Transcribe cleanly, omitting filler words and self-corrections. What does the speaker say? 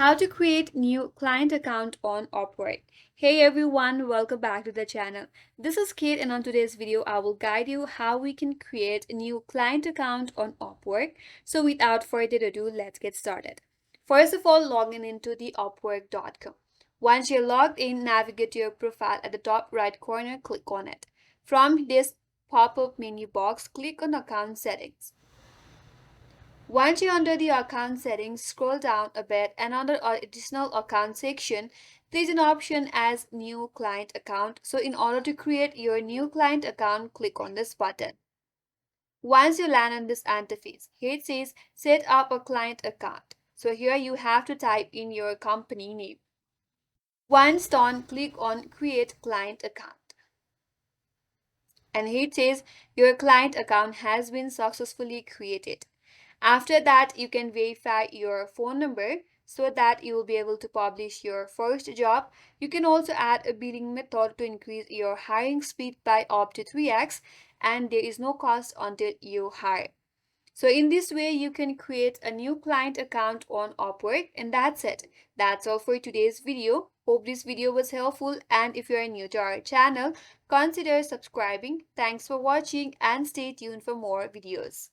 How to create new client account on Upwork. Hey everyone, welcome back to the channel. This is Kate and on today's video I will guide you how we can create a new client account on Upwork. So without further ado, let's get started. First of all, log in into the upwork.com. Once you're logged in, navigate to your profile at the top right corner, click on it. From this pop-up menu box, click on account settings. Once you're under the account settings, scroll down a bit and under our additional account section, there's an option as new client account. So in order to create your new client account, click on this button. Once you land on this interface, here it says set up a client account. So here you have to type in your company name. Once done, click on create client account. And here it says your client account has been successfully created. After that, you can verify your phone number so that you will be able to publish your first job. You can also add a billing method to increase your hiring speed by up to 3x, and there is no cost until you hire. So in this way, you can create a new client account on Upwork, and that's it. That's all for today's video. Hope this video was helpful, and if you are new to our channel, consider subscribing. Thanks for watching and stay tuned for more videos.